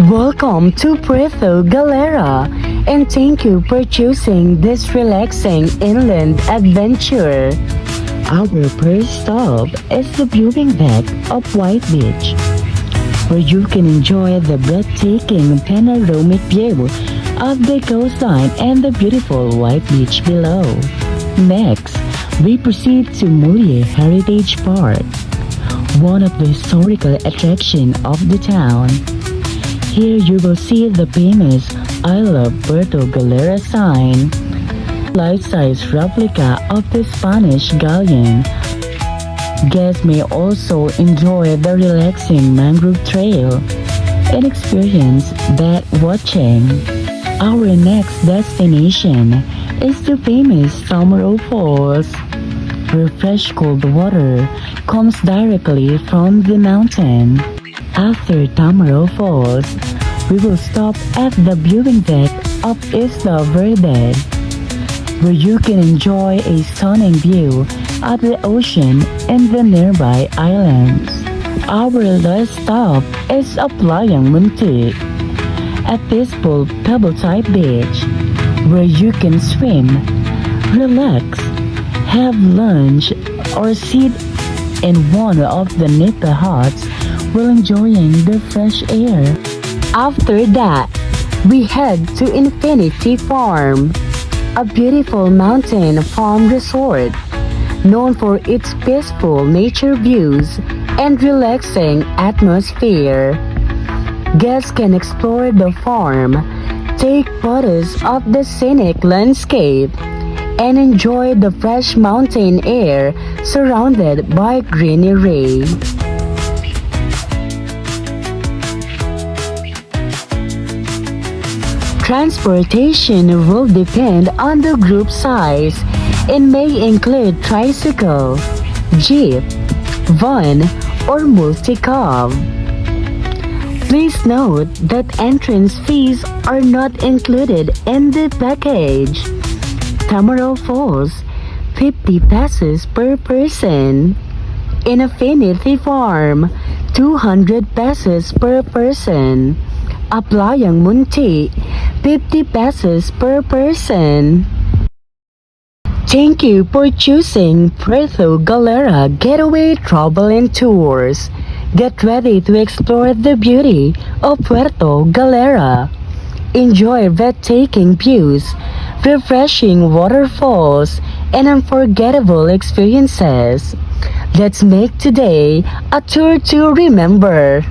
Welcome to Puerto Galera, and thank you for choosing this relaxing inland adventure. Our first stop is the viewing deck of White Beach, where you can enjoy the breathtaking panoramic view of the coastline and the beautiful White Beach below. Next, we proceed to Mulier Heritage Park, one of the historical attractions of the town. Here you will see the famous I Love Puerto Galera sign, life-size replica of the Spanish galleon. Guests may also enjoy the relaxing mangrove trail and experience bat watching. Our next destination is the famous Tamaro Falls, where fresh cold water comes directly from the mountain. After Tamaro Falls, we will stop at the viewing deck of Isla Verde, where you can enjoy a stunning view of the ocean and the nearby islands. Our last stop is Aplayang Munti, a peaceful pebble-type beach where you can swim, relax, have lunch, or sit in one of the nipa huts while enjoying the fresh air. After that, we head to Infinity Farm, a beautiful mountain farm resort known for its peaceful nature views and relaxing atmosphere. Guests can explore the farm, take photos of the scenic landscape, and enjoy the fresh mountain air surrounded by greenery. Transportation will depend on the group size and may include tricycle, jeep, van, or multi-cab. Please note that entrance fees are not included in the package. Tamaro Falls, 50 pesos per person. Infinity Farm, 200 pesos per person. Aplayang Munti, 50 pesos per person. Thank you for choosing Puerto Galera Getaway Travel and Tours. Get ready to explore the beauty of Puerto Galera. Enjoy breathtaking views, refreshing waterfalls, and unforgettable experiences. Let's make today a tour to remember.